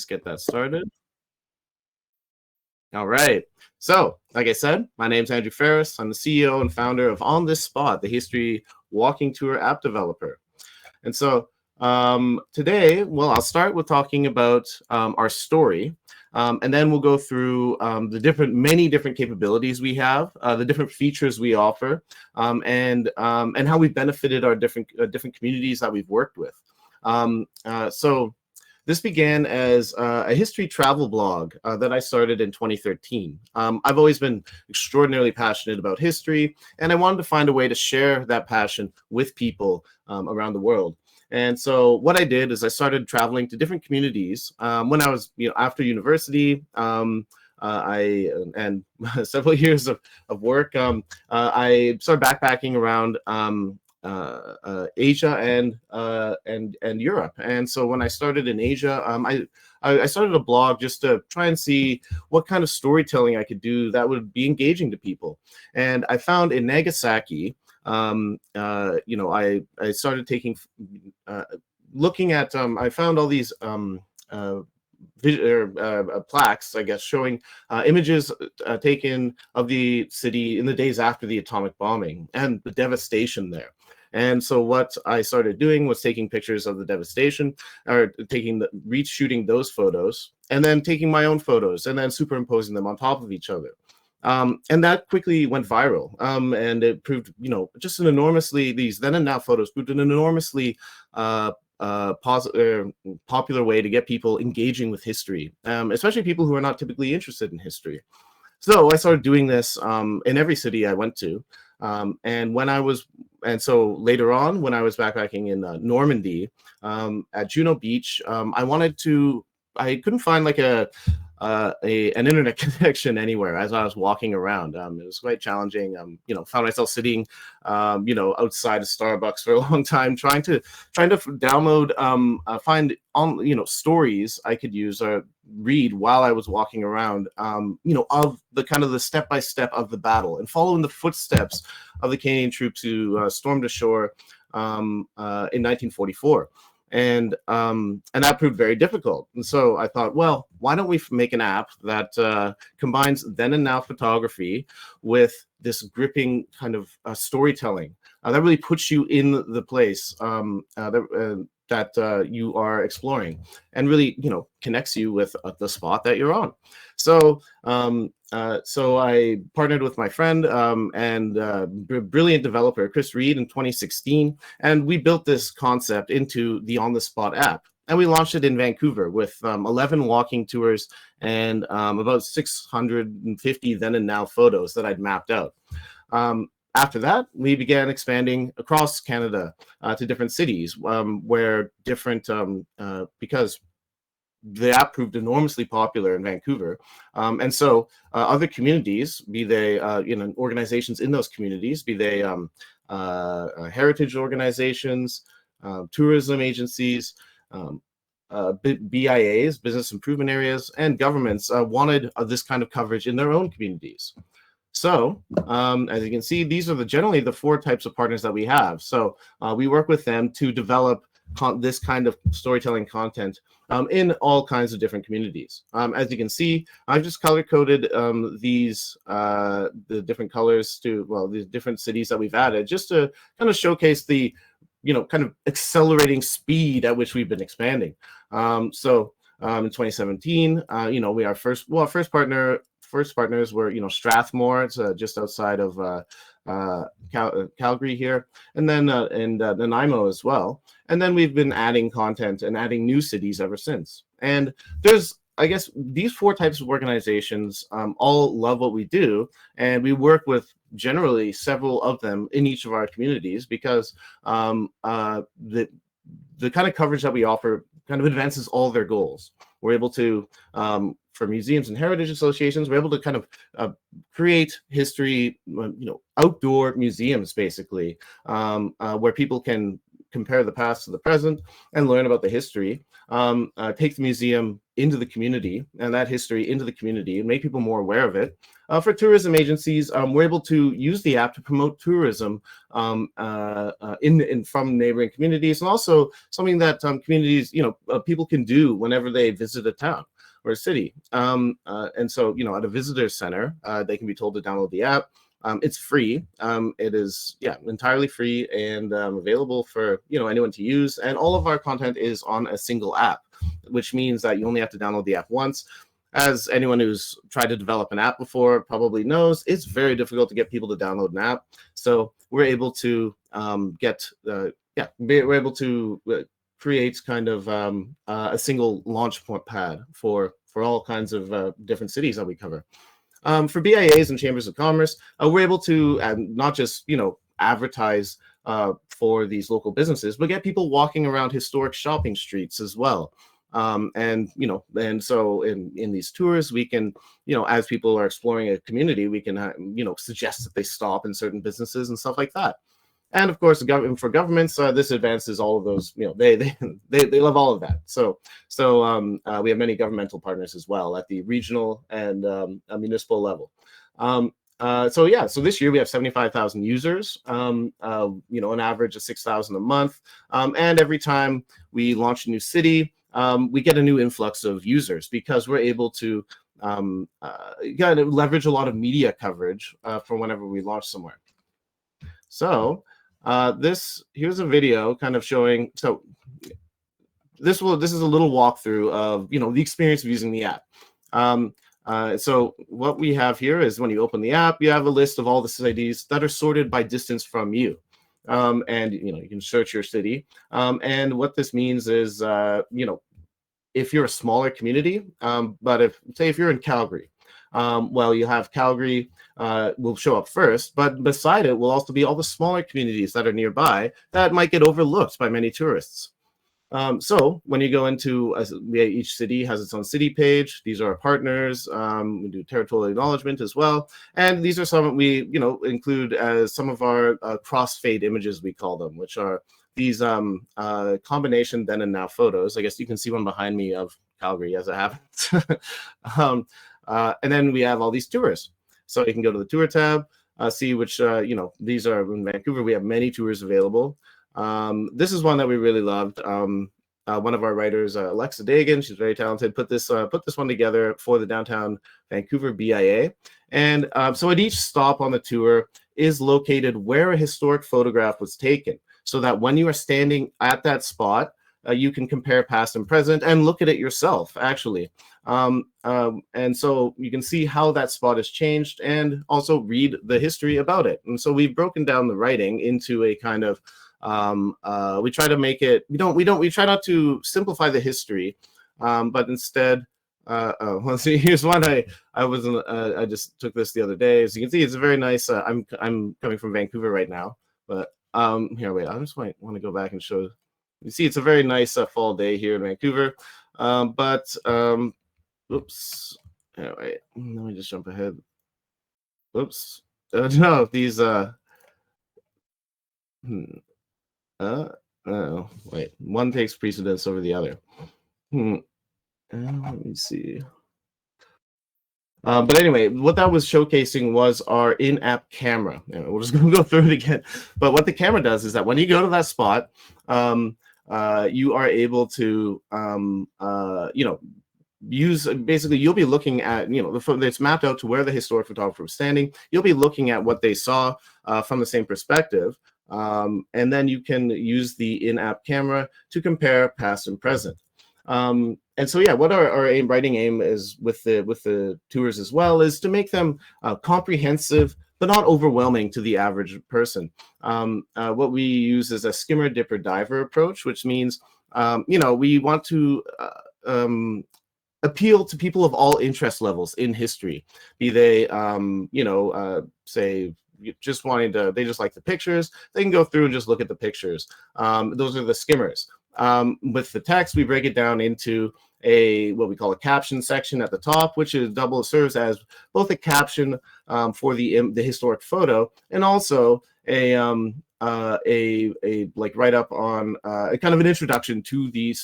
just get that started. All right. So, like I said, my name's Andrew Ferris. I'm the CEO and founder of On This Spot, the history walking tour app developer. And so today, well, I'll start with talking about our story, and then we'll go through many different capabilities we have, the different features we offer, and how we've benefited our different communities that we've worked with. So this began as a history travel blog that I started in 2013. I've always been extraordinarily passionate about history, and I wanted to find a way to share that passion with people around the world. And so what I did is I started traveling to different communities when I was, after university. And several years of work, I started backpacking around Asia and Europe. And so when I started in Asia, I started a blog just to try and see what kind of storytelling I could do that would be engaging to people. And I found in Nagasaki, I started taking, looking at, I found all these plaques, I guess, showing images taken of the city in the days after the atomic bombing and the devastation there. And so what I started doing was taking pictures of the devastation, or shooting those photos, and then taking my own photos and then superimposing them on top of each other. And that quickly went viral. And it proved, just an enormously, these then and now photos proved an enormously popular way to get people engaging with history, especially people who are not typically interested in history. So I started doing this in every city I went to. And so later on, when I was backpacking in Normandy at Juno Beach, I couldn't find like an internet connection anywhere as I was walking around. It was quite challenging. Found myself sitting, outside of Starbucks for a long time, trying to download, find stories I could use or read while I was walking around, of the kind of the step-by-step of the battle and following the footsteps of the Canadian troops who stormed ashore in 1944. And that proved very difficult. And so I thought, well, why don't we make an app that combines then and now photography with this gripping kind of storytelling that really puts you in the place that you are exploring, and really, connects you with the spot that you're on. So so I partnered with my friend and brilliant developer, Chris Reed, in 2016, and we built this concept into the On the Spot app. And we launched it in Vancouver with 11 walking tours and about 650 then and now photos that I'd mapped out. After that, we began expanding across Canada to different cities where different, because the app proved enormously popular in Vancouver. And so other communities, be they organizations in those communities, be they heritage organizations, tourism agencies, BIAs, business improvement areas, and governments wanted this kind of coverage in their own communities. So as you can see, these are generally the four types of partners that we have. So we work with them to develop this kind of storytelling content in all kinds of different communities. As you can see, I've just color-coded the different colors to, well, these different cities that we've added, just to kind of showcase the, kind of accelerating speed at which we've been expanding. In 2017, our first partners were, Strathmore. It's just outside of Calgary here, and then Nanaimo as well. And then we've been adding content and adding new cities ever since. And there's, I guess, these four types of organizations all love what we do, and we work with generally several of them in each of our communities, because the kind of coverage that we offer kind of advances all their goals. We're able to, for museums and heritage associations, we're able to kind of create history, outdoor museums, basically, where people can compare the past to the present and learn about the history. Take the museum into the community and that history into the community and make people more aware of it. For tourism agencies, we're able to use the app to promote tourism from neighboring communities, and also something that communities, people can do whenever they visit a town or a city. And so, at a visitor center, they can be told to download the app. It's free. It is, entirely free and available for, anyone to use. And all of our content is on a single app, which means that you only have to download the app once. As anyone who's tried to develop an app before probably knows, it's very difficult to get people to download an app. So we're able to we're able to create kind of a single launch point pad for all kinds of different cities that we cover. For BIAs and chambers of commerce, we're able to not just advertise for these local businesses, but get people walking around historic shopping streets as well. And so in these tours, we can, as people are exploring a community, we can, suggest that they stop in certain businesses and stuff like that. And of course, for governments, this advances all of those. They love all of that. So we have many governmental partners as well at the regional and municipal level. So this year we have 75,000 users. An average of 6,000 a month. And every time we launch a new city, we get a new influx of users because we're able to leverage a lot of media coverage for whenever we launch somewhere. So here's a video kind of showing. So this is a little walkthrough of the experience of using the app. So what we have here is when you open the app, you have a list of all the cities that are sorted by distance from you. And you can search your city. And what this means is if you're a smaller community, but if you're in Calgary, you have Calgary will show up first, but beside it will also be all the smaller communities that are nearby that might get overlooked by many tourists. So when you go into each city has its own city page. These are our partners. We do territorial acknowledgement as well, and these are some we include as some of our crossfade images, we call them, which are these combination then and now photos. I guess you can see one behind me of Calgary as it happens. And then we have all these tours. So you can go to the tour tab, see which, these are in Vancouver. We have many tours available. This is one that we really loved. One of our writers, Alexa Dagan, she's very talented, put this one together for the Downtown Vancouver BIA. And so at each stop on the tour is located where a historic photograph was taken, so that when you are standing at that spot, you can compare past and present and look at it yourself, actually. And so you can see how that spot has changed and also read the history about it. And so we've broken down the writing into a kind of, we try to make it, we try not to simplify the history, but instead, let's see, here's one. I just took this the other day. As you can see, it's a very nice, I'm coming from Vancouver right now, but here, wait, I just want to go back and show. You see, it's a very nice fall day here in Vancouver. Oops. Anyway, let me just jump ahead. Oops. No, these. Wait. One takes precedence over the other. Let me see. But anyway, what that was showcasing was our in-app camera. Anyway, we're just going to go through it again. But what the camera does is that when you go to that spot, you are able to, use, basically, you'll be looking at, it's mapped out to where the historic photographer was standing. You'll be looking at what they saw from the same perspective. And then you can use the in-app camera to compare past and present. And so, what our writing aim is with the tours as well is to make them comprehensive, but not overwhelming to the average person. What we use is a skimmer, dipper, diver approach, which means, we want to appeal to people of all interest levels in history, be they, say, just wanting to, they just like the pictures, they can go through and just look at the pictures. Those are the skimmers. With the text, we break it down into what we call a caption section at the top, which serves as both a caption for the historic photo and also a a like write up on a kind of an introduction to the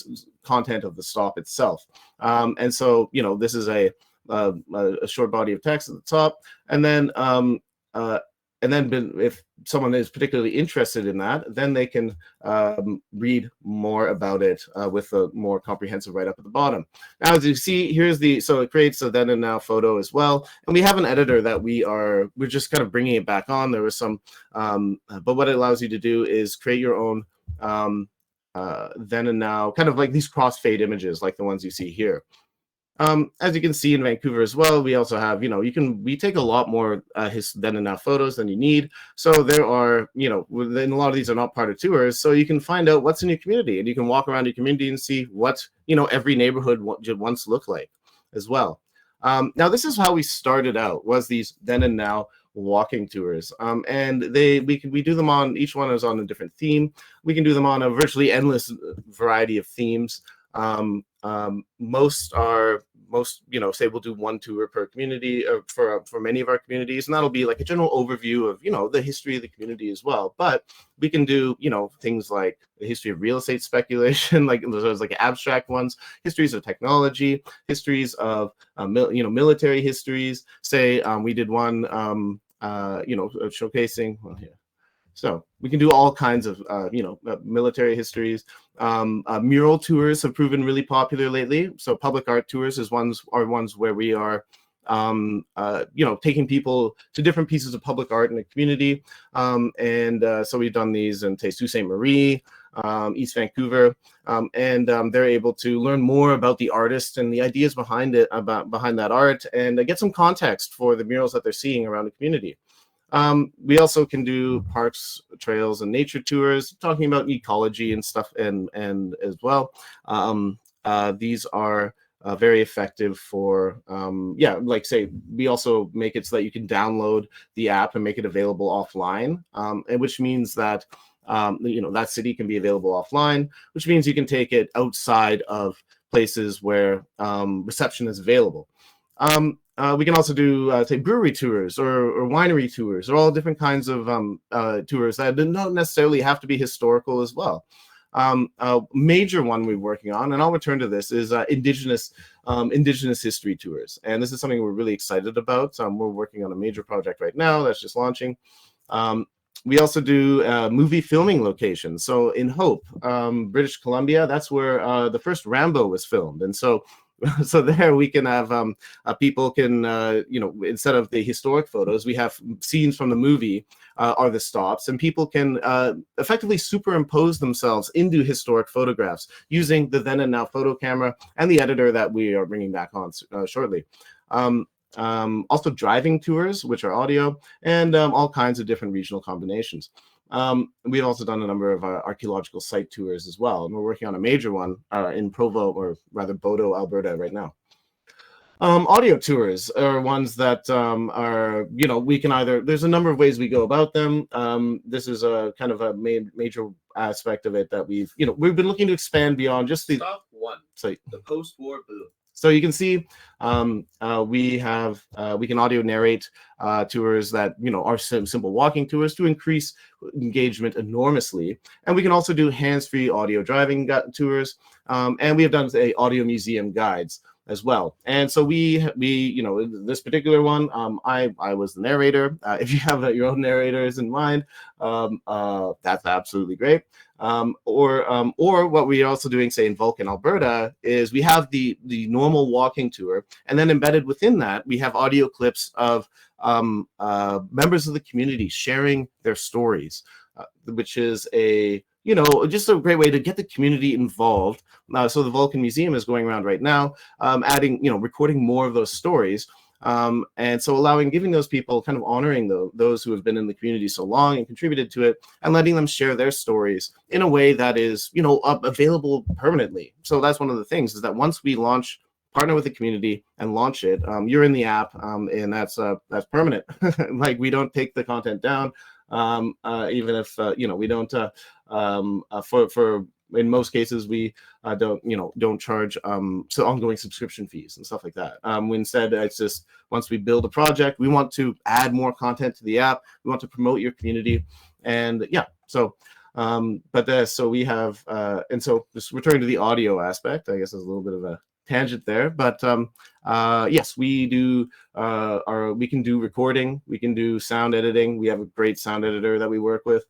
content of the stop itself. And so, you know, this is a short body of text at the top, and then if someone is particularly interested in that, then they can read more about it with a more comprehensive write-up at the bottom. Now, as you see, so it creates a then and now photo as well. And we have an editor that we're just kind of bringing it back on. There was some, but what it allows you to do is create your own then and now, kind of like these crossfade images, like the ones you see here. As you can see in Vancouver as well, we also have, you know, we take a lot more then and now photos than you need. So there are, you know, and a lot of these are not part of tours. So you can find out what's in your community, and you can walk around your community and see what, you know, every neighborhood once looked like as well. Now, this is how we started out, was these then and now walking tours. And we do them on, each one is on a different theme. We can do them on a virtually endless variety of themes. Most, you know, say we'll do one tour per community for many of our communities, and that'll be like a general overview of, you know, the history of the community as well. But we can do, you know, things like the history of real estate speculation, like those like abstract ones, histories of technology, histories of you know, military histories. Say we did one you know, showcasing, well, here. So we can do all kinds of, you know, military histories. Mural tours have proven really popular lately. So public art tours are ones where we are, you know, taking people to different pieces of public art in the community. So we've done these in Sault Ste. Marie, East Vancouver, and they're able to learn more about the artist and the ideas behind that art, and get some context for the murals that they're seeing around the community. We also can do parks, trails, and nature tours, talking about ecology and stuff, and as well. These are very effective for, yeah, like say, we also make it so that you can download the app and make it available offline, and which means that you know, that city can be available offline, which means you can take it outside of places where reception is available. We can also do, say, brewery tours or winery tours, or all different kinds of tours that don't necessarily have to be historical as well. A major one we're working on, and I'll return to this, is Indigenous history tours. And this is something we're really excited about. We're working on a major project right now that's just launching. We also do movie filming locations. So in Hope, British Columbia, that's where the first Rambo was filmed. And so there we can have people can, you know, instead of the historic photos, we have scenes from the movie are the stops, and people can effectively superimpose themselves into historic photographs using the then and now photo camera and the editor that we are bringing back on shortly. Also driving tours, which are audio, and all kinds of different regional combinations. We've also done a number of archaeological site tours as well, and we're working on a major one in Provo, or rather Bodo, Alberta right now. Audio tours are ones that are, you know, we can either, there's a number of ways we go about them. This is a kind of a major aspect of it that we've been looking to expand beyond just the Stop one. So the post-war boom. So you can see we can audio narrate tours that, you know, are simple walking tours to increase engagement enormously. And we can also do hands-free audio driving tours. And we have done audio museum guides as well. And so we you know, this particular one, I was the narrator. If you have your own narrators in mind, that's absolutely great. Or what we are also doing, say, in Vulcan, Alberta, is we have the normal walking tour, and then embedded within that, we have audio clips of members of the community sharing their stories, which is just a great way to get the community involved. So the Vulcan Museum is going around right now, adding, recording more of those stories. And so giving those people, kind of honoring those who have been in the community so long and contributed to it, and letting them share their stories in a way that is, available permanently. So that's one of the things, is that once we partner with the community and launch it, you're in the app, and that's permanent. Like, we don't take the content down, even if, we don't, in most cases, we don't charge ongoing subscription fees and stuff like that. Instead, it's just, once we build a project, we want to add more content to the app. We want to promote your community, and So so we have and so just returning to the audio aspect, I guess there's a little bit of a tangent there, but yes, we do we can do recording, we can do sound editing. We have a great sound editor that we work with.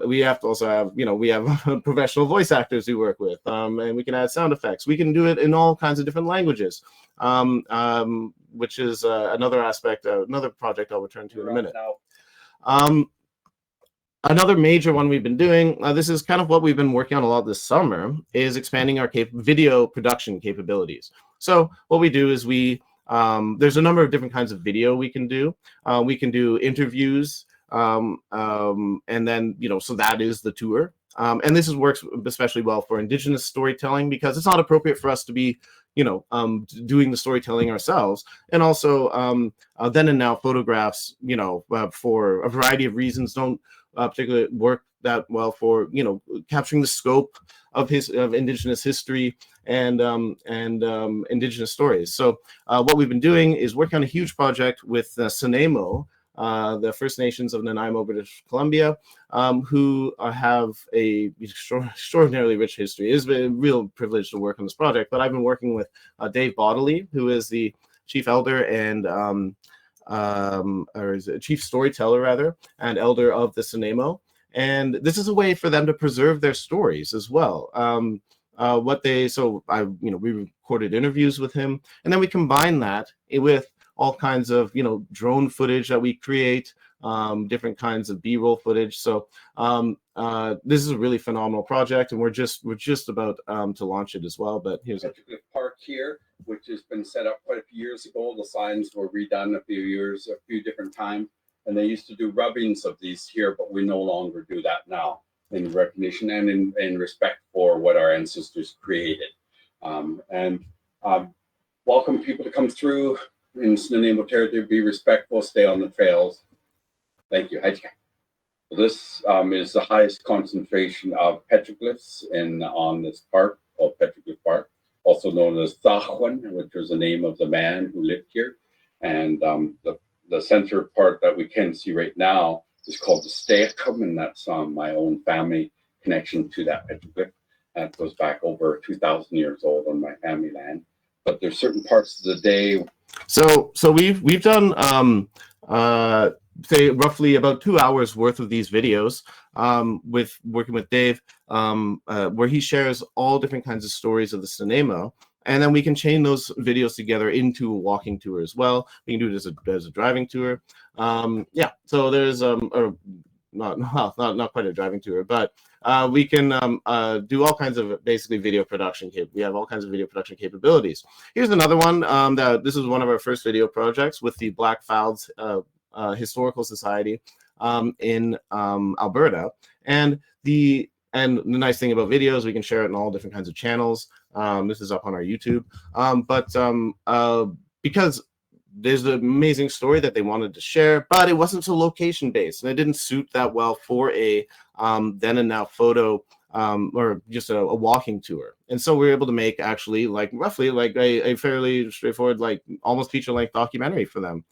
We have to also have, we have professional voice actors we work with, and we can add sound effects. We can do it in all kinds of different languages, which is another aspect, another project I'll return to in a minute. Another major one we've been doing, this is kind of what we've been working on a lot this summer, is expanding our video production capabilities. So what we do is there's a number of different kinds of video we can do. We can do interviews, and then, so that is the tour. And this works especially well for Indigenous storytelling, because it's not appropriate for us to be, doing the storytelling ourselves. And also then and now photographs, for a variety of reasons don't particularly work that well for capturing the scope of Indigenous history and Indigenous stories. So what we've been doing is working on a huge project with Sunaymo, the First Nations of Nanaimo, British Columbia, who have a extraordinarily rich history. It has been a real privilege to work on this project, but I've been working with Dave Bodley, who is the chief elder and or is it chief storyteller rather, and elder of the Sunaymo. And this is a way for them to preserve their stories as well. We recorded interviews with him, and then we combine that with all kinds of drone footage that we create, different kinds of B-roll footage. So this is a really phenomenal project, and we're just about to launch it as well. But here's a park here, which has been set up quite a few years ago. The signs were redone a few different times, and they used to do rubbings of these here, but we no longer do that now, in recognition and in respect for what our ancestors created. Welcome people to come through in Nanaimo territory. Be respectful, stay on the trails. Thank you. This is the highest concentration of petroglyphs on this park, called Petroglyph Park, also known as Thachwan, which was the name of the man who lived here. And the center part that we can see right now is called the Steakum, and that's my own family connection to that petroglyph. That goes back over 2,000 years old on my family land. But there's certain parts of the day. So we've done say roughly about 2 hours worth of these videos with working with Dave, where he shares all different kinds of stories of the Sunaymo, and then we can chain those videos together into a walking tour as well. We can do it as a driving tour. So there's or not quite a driving tour, but we can do all kinds of basically video production. We have all kinds of video production capabilities. Here's another one. This is one of our first video projects with the Blackfalds Historical Society in Alberta. And the nice thing about videos, we can share it in all different kinds of channels. This is up on our YouTube. Because there's an amazing story that they wanted to share, but it wasn't so location based, and it didn't suit that well for a then and now photo or just a walking tour. And so we were able to make actually roughly a fairly straightforward, almost feature-length documentary for them.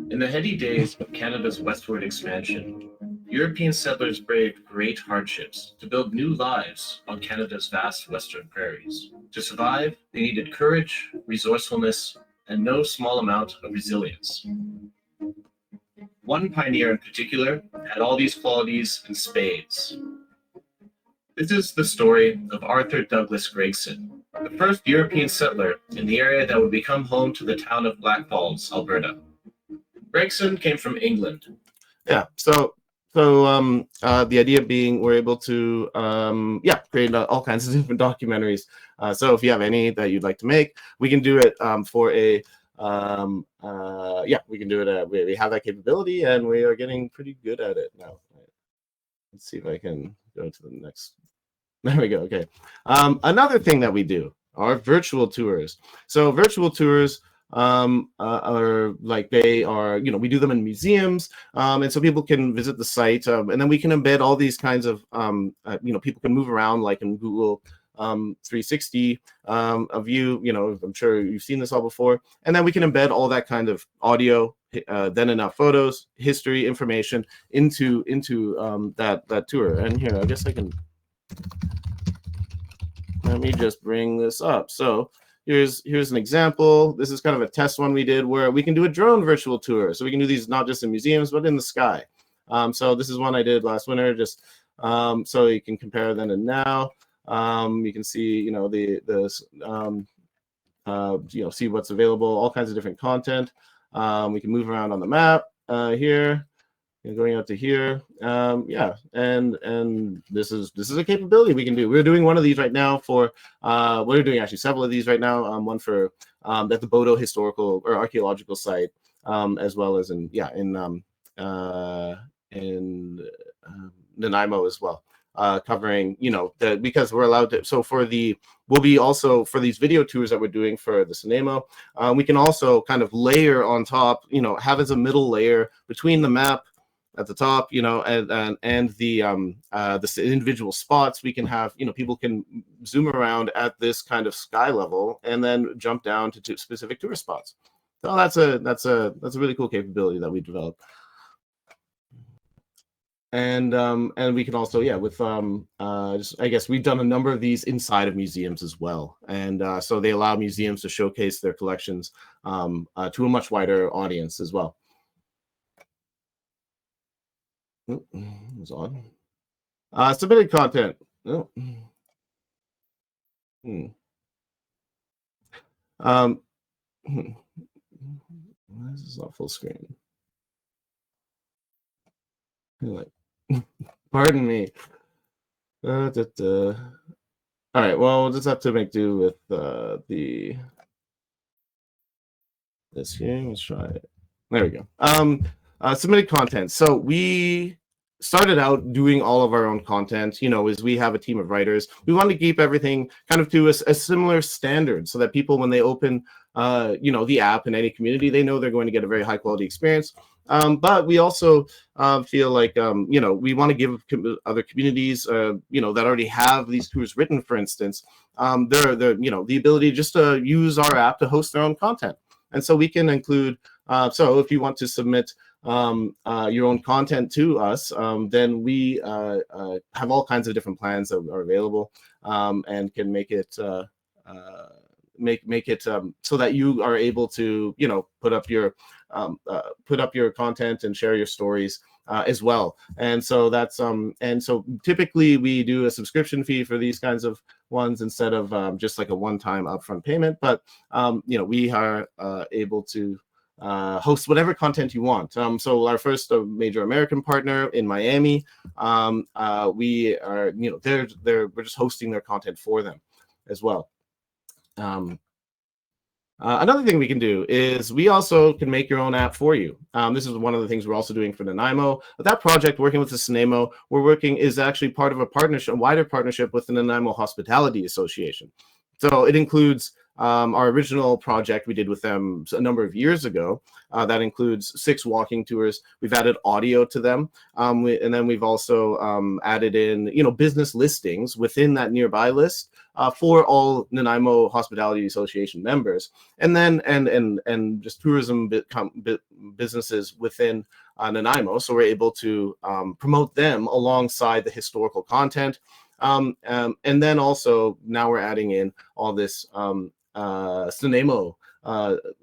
In the heady days of Canada's westward expansion, European settlers braved great hardships to build new lives on Canada's vast western prairies. To survive, they needed courage, resourcefulness, and no small amount of resilience. One pioneer in particular had all these qualities in spades. This is the story of Arthur Douglas Gregson, the first European settler in the area that would become home to the town of Blackfalds, Alberta. Gregson came from England. Yeah, so the idea being we're able to create all kinds of different documentaries. So if you have any that you'd like to make, we can do it for a we can do it. We have that capability, and we are getting pretty good at it now. Let's see if I can go to the next. There we go. Okay. Another thing that we do are virtual tours. So virtual tours are we do them in museums, and so people can visit the site, and then we can embed all these kinds of people can move around like in Google 360 a view. You know, I'm sure you've seen this all before. And then we can embed all that kind of audio, then enough photos, history, information into that tour. And here, I guess I can. Let me just bring this up. So here's an example. This is kind of a test one we did where we can do a drone virtual tour. So we can do these not just in museums, but in the sky. So this is one I did last winter, just so you can compare then and now. You can see, you know, see what's available, all kinds of different content. We can move around on the map here. Going out to here, yeah, and this is a capability we can do. We're doing one of these right now for we're doing actually several of these right now. One for at the Bodo historical or archaeological site, as well as in Nanaimo as well, covering, you know, because we're allowed to. So we'll be also for these video tours that we're doing for the Nanaimo, we can also kind of layer on top, you know, have as a middle layer between the map at the top, you know, and the individual spots. We can have, you know, people can zoom around at this kind of sky level and then jump down to specific tourist spots. So that's a really cool capability that we developed. And we can also, yeah, with I guess we've done a number of these inside of museums as well, and so they allow museums to showcase their collections to a much wider audience as well. It's on. Submitted content. Oh. Why is this not full screen? Like, pardon me. All right. Well, we'll just have to make do with this here. Let's try it. There we go. Submitted content. So we started out doing all of our own content, you know, as we have a team of writers. We want to keep everything kind of to a similar standard so that people, when they open, you know, the app in any community, they know they're going to get a very high quality experience. But we also feel like, you know, we want to give other communities, you know, that already have these tours written, for instance, they're you know, the ability just to use our app to host their own content. And so we can include, so if you want to submit your own content to us, then we have all kinds of different plans that are available, and can make it make it so that you are able to, you know, put up your content and share your stories as well. And so that's and so typically we do a subscription fee for these kinds of ones instead of just like a one-time upfront payment. But you know, we are able to host whatever content you want. So our first major American partner in Miami, we are, you know, we're just hosting their content for them as well. Another thing we can do is we also can make your own app for you. This is one of the things we're also doing for Nanaimo. That project, working with the Nanaimo, is actually part of a partnership, a wider partnership with the Nanaimo Hospitality Association. So it includes our original project we did with them a number of years ago. That includes 6 walking tours. We've added audio to them, and then we've also added in, you know, business listings within that nearby list for all Nanaimo Hospitality Association members, and then and just tourism businesses within Nanaimo. So we're able to promote them alongside the historical content. And then also now we're adding in all this Nanaimo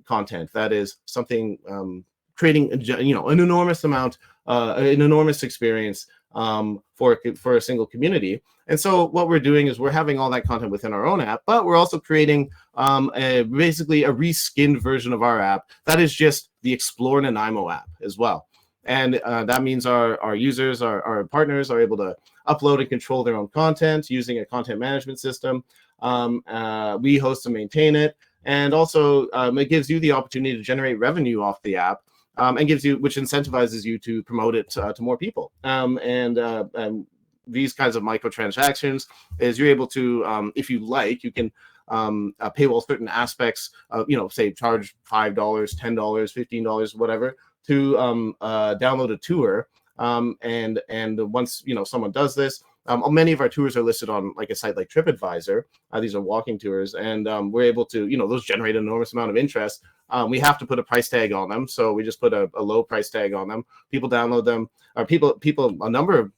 content that is something creating, you know, an enormous amount, an enormous experience for a single community. And so what we're doing is we're having all that content within our own app, but we're also creating basically a reskinned version of our app that is just the Explore Nanaimo app as well. And that means our users, our partners are able to upload and control their own content using a content management system. We host and maintain it. And also it gives you the opportunity to generate revenue off the app, and which incentivizes you to promote it to more people. And these kinds of microtransactions is you're able to, if you like, you can paywall certain aspects of, you know, say charge $5, $10, $15, whatever, to download a tour. And once, you know, someone does this, many of our tours are listed on like a site like TripAdvisor. These are walking tours, and we're able to, those generate an enormous amount of interest. We have to put a price tag on them, so we just put a low price tag on them. People download them, or a number of,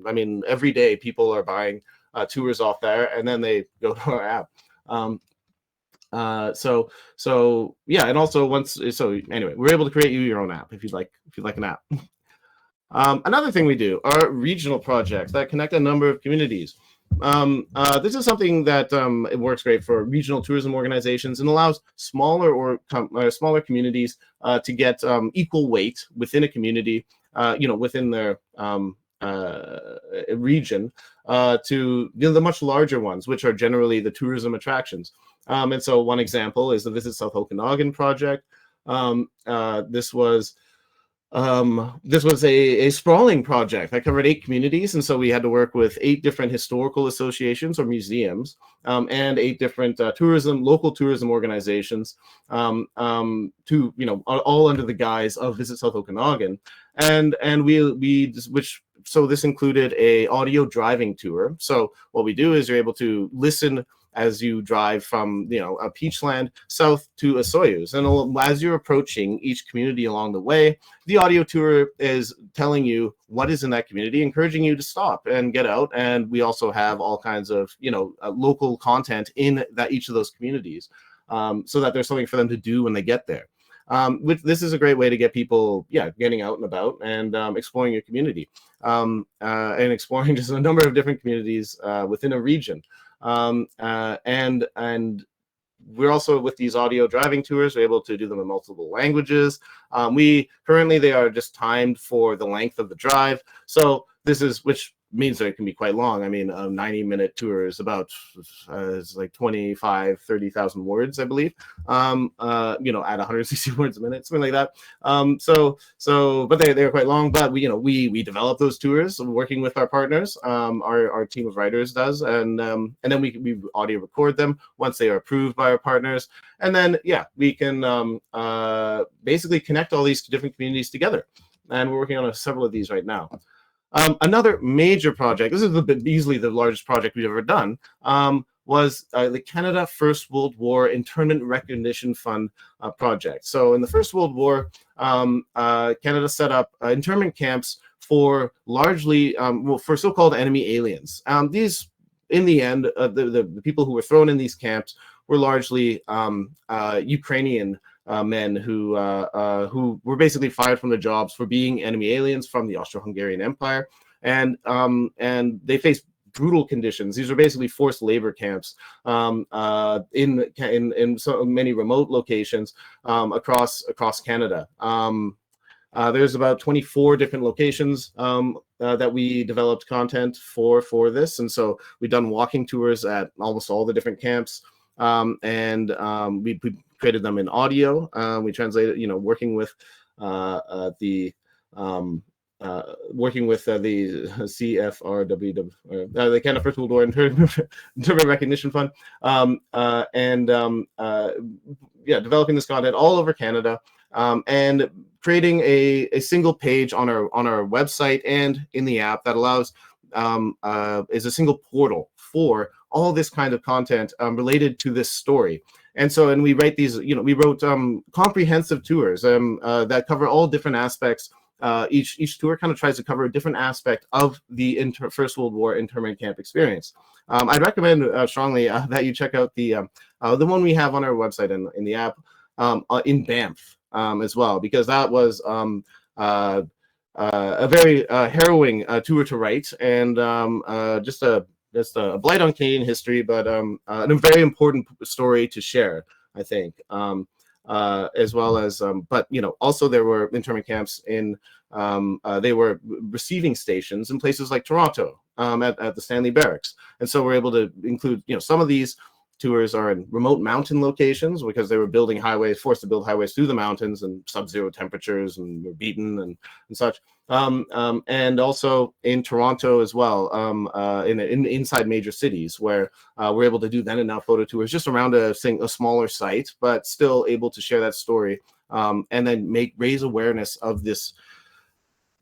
I mean, every day people are buying tours off there, and then they go to our app. So yeah, and also anyway, we're able to create you your own app if you'd like an app. Another thing we do are regional projects that connect a number of communities. This is something that it works great for regional tourism organizations and allows smaller smaller communities to get equal weight within a community, within their region, to the much larger ones, which are generally the tourism attractions. And so one example is the Visit South Okanagan project. This was a sprawling project that covered 8 communities, and so we had to work with 8 different historical associations or museums, and 8 different local tourism organizations, to all under the guise of Visit South Okanagan, and so this included a audio driving tour. So what we do is you're able to listen as you drive from a Peachland south to Osoyoos, and as you're approaching each community along the way, the audio tour is telling you what is in that community, encouraging you to stop and get out. And we also have all kinds of local content in each of those communities, so that there's something for them to do when they get there. This is a great way to get people getting out and about and exploring your community, and exploring just a number of different communities within a region. And we're also, with these audio driving tours, we're able to do them in multiple languages. They are just timed for the length of the drive. So which means that it can be quite long. I mean, a 90-minute tour is about it's like 30,000 words, I believe, at 160 words a minute, something like that. But they're quite long, but we develop those tours working with our partners. Our team of writers does, and then we audio record them once they are approved by our partners. And then, we can basically connect all these different communities together. And we're working on several of these right now. Another major project, this is easily the largest project we've ever done, was the Canada First World War Internment Recognition Fund project. So in the First World War, Canada set up internment camps for largely, for so-called enemy aliens. These, in the end, the people who were thrown in these camps were largely Ukrainian men who were basically fired from their jobs for being enemy aliens from the Austro-Hungarian Empire, and they faced brutal conditions. These are basically forced labor camps in so many remote locations across Canada. There's about 24 different locations that we developed content for this, and so we've done walking tours at almost all the different camps. We created them in audio. We translated, working with the CFRW, the Canada First World War Internment Recognition Fund, developing this content all over Canada, and creating a single page on our website and in the app that allows is a single portal for all this kind of content related to this story. And we write these, we wrote comprehensive tours that cover all different aspects. Each tour kind of tries to cover a different aspect of the First World War internment camp experience. I'd recommend strongly that you check out the one we have on our website and in the app in Banff as well, because that was a very harrowing tour to write, and just a blight on Canadian history, but a very important story to share, I think. As well as, but also there were internment camps in, they were receiving stations in places like Toronto, at the Stanley Barracks, and so we're able to include, some of these tours are in remote mountain locations because they were building highways, forced to build highways through the mountains and sub-zero temperatures, and were beaten and such. And also in Toronto as well, in inside major cities, where we're able to do then and now photo tours just around a smaller site, but still able to share that story, and then raise awareness of this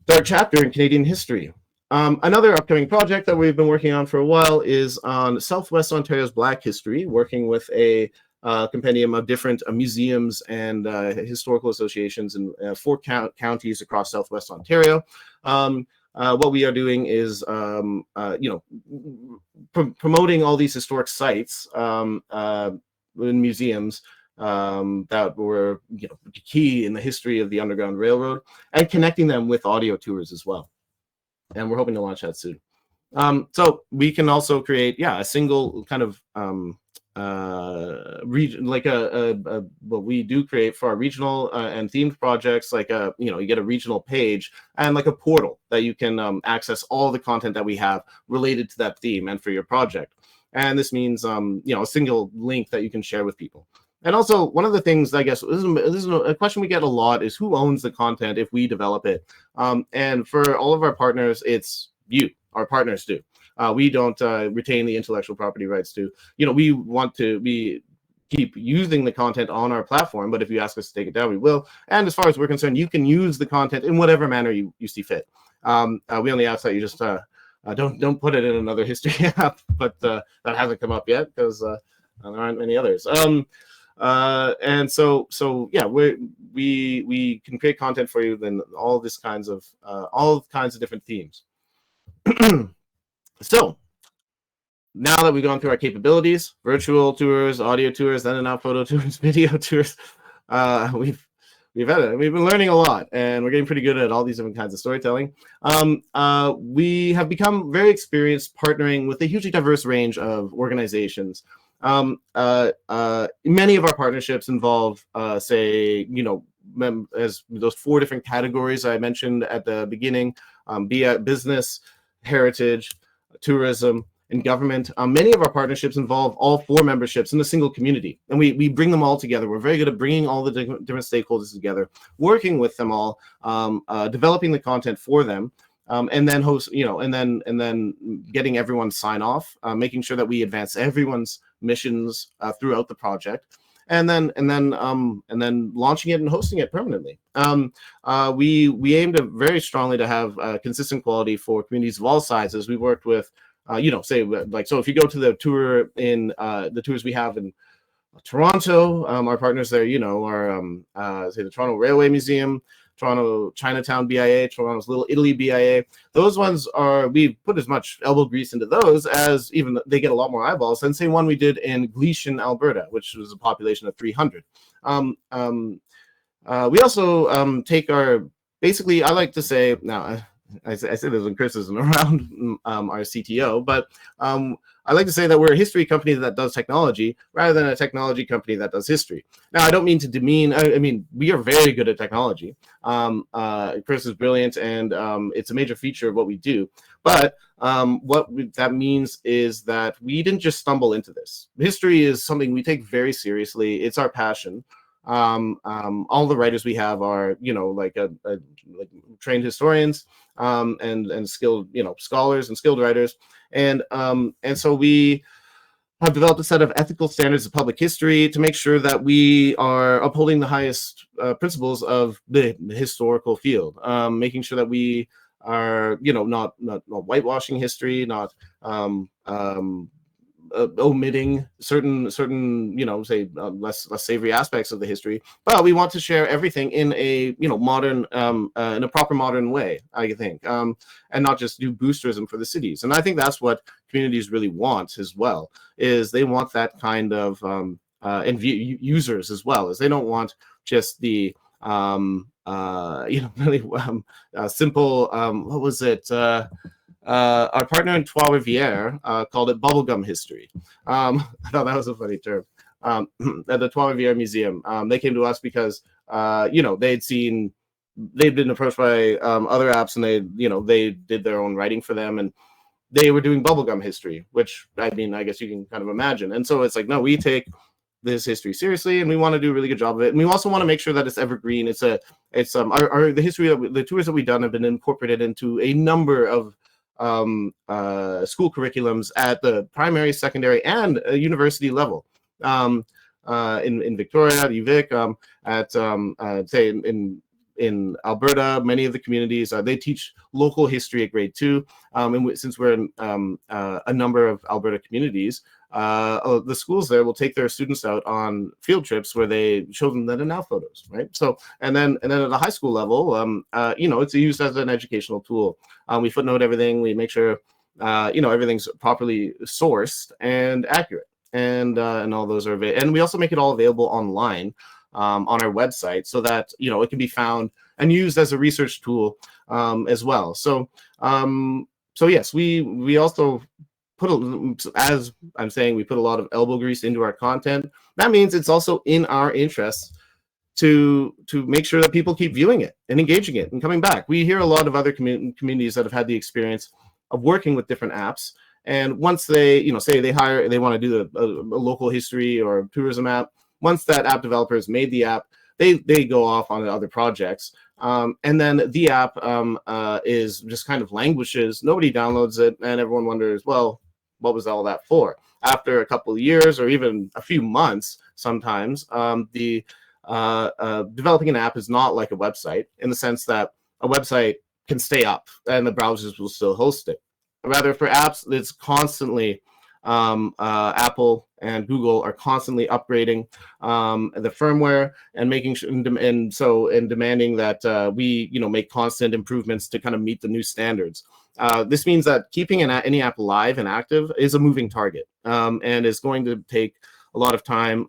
dark chapter in Canadian history. Another upcoming project that we've been working on for a while is on Southwest Ontario's Black history, working with a compendium of different museums and historical associations in 4 counties across Southwest Ontario. What we are doing is, promoting all these historic sites in museums that were key in the history of the Underground Railroad, and connecting them with audio tours as well. And we're hoping to launch that soon. So we can also create, a single kind of region, like what we do create for our regional and themed projects, like you get a regional page and like a portal that you can access all the content that we have related to that theme and for your project. And this means a single link that you can share with people. And also, one of the things, I guess, this is a question we get a lot, is who owns the content if we develop it? And for all of our partners, it's you. Our partners do. We don't retain the intellectual property rights to. We want to keep using the content on our platform, but if you ask us to take it down, we will. And as far as we're concerned, you can use the content in whatever manner you see fit. We only ask that you just don't put it in another history app, but that hasn't come up yet because there aren't many others. And so yeah, we can create content for you in all kinds of different themes. So now that we've gone through our capabilities, virtual tours, audio tours, then and now photo tours, video tours, we've been learning a lot, and we're getting pretty good at all these different kinds of storytelling. We have become very experienced partnering with a hugely diverse range of organizations. Many of our partnerships involve, as those 4 different categories I mentioned at the beginning, be it business, heritage, tourism, and government. Many of our partnerships involve all 4 memberships in a single community, and we bring them all together. We're very good at bringing all the different stakeholders together, working with them all, developing the content for them, and then and then getting everyone sign off, making sure that we advance everyone's missions throughout the project, and then launching it and hosting it permanently. We aim to very strongly to have consistent quality for communities of all sizes. We worked with, so if you go to the tour in the tours we have in Toronto, our partners there, are say the Toronto Railway Museum, Toronto Chinatown BIA, Toronto's Little Italy BIA. Those ones we put as much elbow grease into those as even they get a lot more eyeballs than say one we did in Gleichen, Alberta, which was a population of 300. We also take basically, I like to say, now I say there's a criticism around our CTO, but I like to say that we're a history company that does technology rather than a technology company that does history. Now, I don't mean to demean, I mean, we are very good at technology. Chris is brilliant, and it's a major feature of what we do. But that means is that we didn't just stumble into this. History is something we take very seriously. It's our passion. All the writers we have are, like trained historians, and skilled, scholars and skilled writers. And so we have developed a set of ethical standards of public history to make sure that we are upholding the highest principles of the historical field, making sure that we are, not whitewashing history, not omitting certain say less savory aspects of the history, but we want to share everything in a modern in a proper modern way, I think, and not just do boosterism for the cities. And I think that's what communities really want as well, is they want that kind of and users as well, as they don't want just the really simple what was it our partner in Trois-Rivières called it bubblegum history. I thought that was a funny term. At the Trois-Rivières Museum, they came to us because they'd been approached by other apps, and they did their own writing for them, and they were doing bubblegum history, which I guess you can kind of imagine. And so it's like, no, we take this history seriously, and we want to do a really good job of it. And we also want to make sure that it's evergreen. The history of the tours that we've done have been incorporated into a number of school curriculums at the primary, secondary, and university level. In Victoria, at UVic, at say in in Alberta, many of the communities they teach local history at grade 2. And since we're in a number of Alberta communities, the schools there will take their students out on field trips where they show them the now photos, right? So and then at the high school level, it's used as an educational tool. We footnote everything. We make sure everything's properly sourced and accurate, and all those are and we also make it all available online on our website, so that it can be found and used as a research tool as well. So yes, we also as I'm saying, we put a lot of elbow grease into our content. That means it's also in our interests to make sure that people keep viewing it and engaging it and coming back. We hear a lot of other communities that have had the experience of working with different apps, and once they say they want to do a local history or tourism app, once that app developer has made the app, they go off on other projects, and then the app is just kind of languishes. Nobody downloads it, and everyone wonders, well, what was all that for? After a couple of years or even a few months, sometimes developing an app is not like a website, in the sense that a website can stay up and the browsers will still host it. Rather, for apps, it's constantly Apple and Google are constantly upgrading the firmware and making sure, and demanding that we make constant improvements to kind of meet the new standards. This means that keeping any app live and active is a moving target, and is going to take a lot of time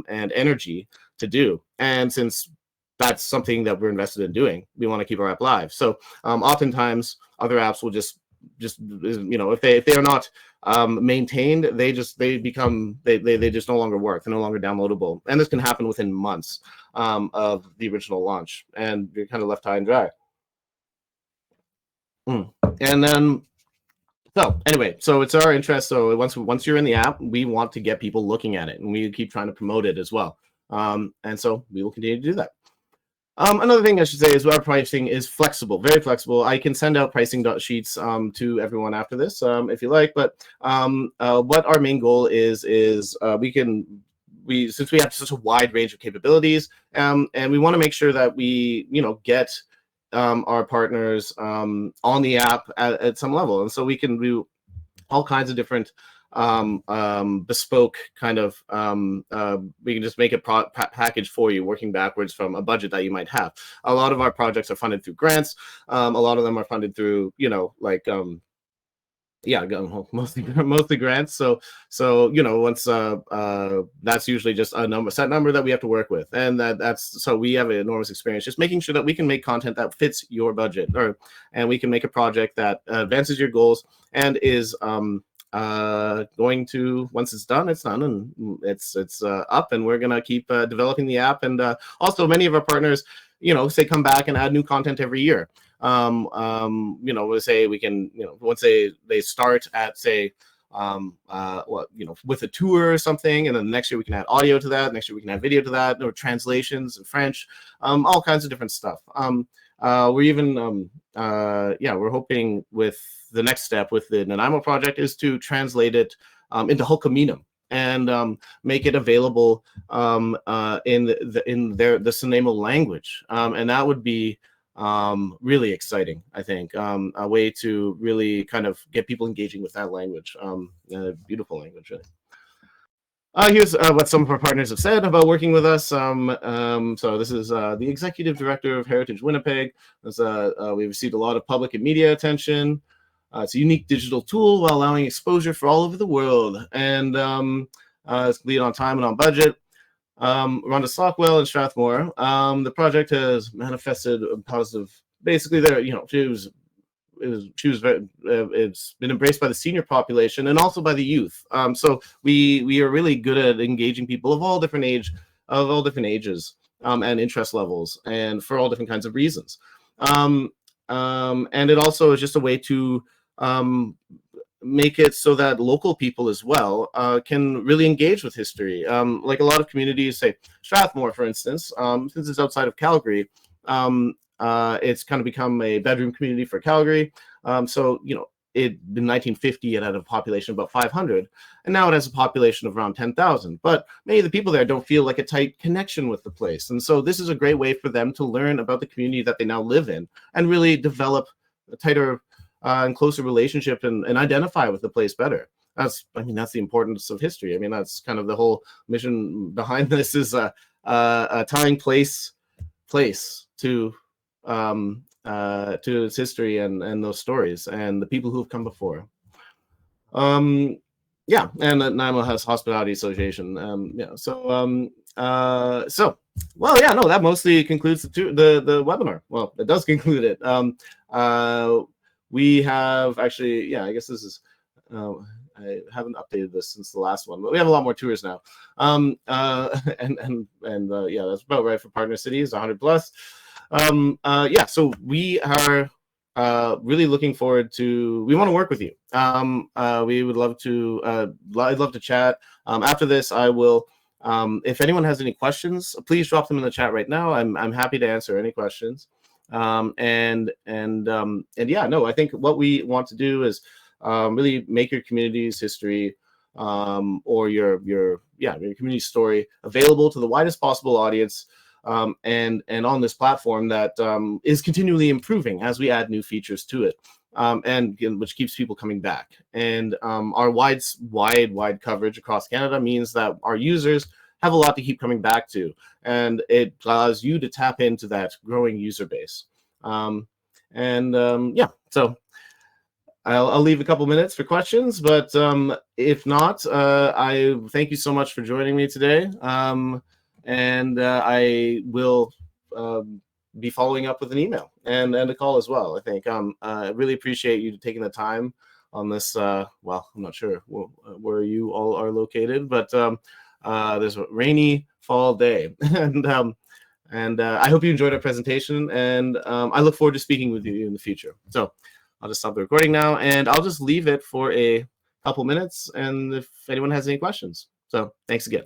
and energy to do. And since that's something that we're invested in doing, we want to keep our app live. So oftentimes other apps will just if they are not maintained, they just no longer work. They're no longer downloadable, and this can happen within months of the original launch, and you're kind of left high and dry. And then so it's our interest. So once you're in the app, we want to get people looking at it, and we keep trying to promote it as well. And so we will continue to do that. Another thing I should say is our pricing is flexible, very flexible. I can send out pricing sheets to everyone after this if you like. But what our main goal is since we have such a wide range of capabilities, and we want to make sure that we get our partners on the app at some level, and so we can do all kinds of different bespoke kind of we can just make a package for you, working backwards from a budget that you might have. A lot of our projects are funded through grants. A lot of them are funded through mostly grants. So once that's usually just a set number that we have to work with, and that's so we have an enormous experience just making sure that we can make content that fits your budget, and we can make a project that advances your goals and is going to, once it's done, and it's up, and we're gonna keep developing the app. And also many of our partners say come back and add new content every year. We'll say we can once they start at say with a tour or something, and then next year we can add audio to that, next year we can add video to that, or translations in French, all kinds of different stuff. We're even we're hoping with the next step with the Nanaimo project is to translate it into Hulkaminam and make it available in the Nanaimo language, and that would be really exciting, I think. A way to really kind of get people engaging with that language, beautiful language, really. Here's what some of our partners have said about working with us. So this is the executive director of Heritage Winnipeg. We received a lot of public and media attention. It's a unique digital tool while allowing exposure for all over the world, and it's complete on time and on budget. Rhonda Stockwell in Strathmore. The project has manifested a positive. Basically, it's been embraced by the senior population and also by the youth. So we are really good at engaging people of all different ages, and interest levels, and for all different kinds of reasons. And it also is just a way to make it so that local people as well can really engage with history. Like a lot of communities, say Strathmore, for instance, since it's outside of Calgary, it's kind of become a bedroom community for Calgary. So in 1950 it had a population of about 500, and now it has a population of around 10,000. But many of the people there don't feel like a tight connection with the place, and so this is a great way for them to learn about the community that they now live in and really develop a tighter and closer relationship and identify with the place better. That's the importance of history. I mean, that's kind of the whole mission behind this, is tying place to its history and those stories and the people who have come before. Yeah, and Nanaimo has Hospitality Association. Well, yeah, no, that mostly concludes the webinar. Well, it does conclude it. We have actually, yeah, I guess this is. I haven't updated this since the last one, but we have a lot more tours now. Yeah, that's about right for partner cities, 100 plus. Yeah, so we are really looking forward to. We want to work with you. We would love to. I'd love to chat. After this, I will. If anyone has any questions, please drop them in the chat right now. I'm happy to answer any questions. Yeah, no, I think what we want to do is really make your community's history or your community story available to the widest possible audience, and on this platform that is continually improving as we add new features to it, and which keeps people coming back. And our wide coverage across Canada means that our users have a lot to keep coming back to, and it allows you to tap into that growing user base. Yeah, so I'll leave a couple minutes for questions, but if not, I thank you so much for joining me today. I will be following up with an email and a call as well. I think I really appreciate you taking the time on this. Well, I'm not sure where you all are located, but there's a rainy fall day, and I hope you enjoyed our presentation. And I look forward to speaking with you in the future. So I'll just stop the recording now, and I'll just leave it for a couple minutes, and if anyone has any questions. So thanks again.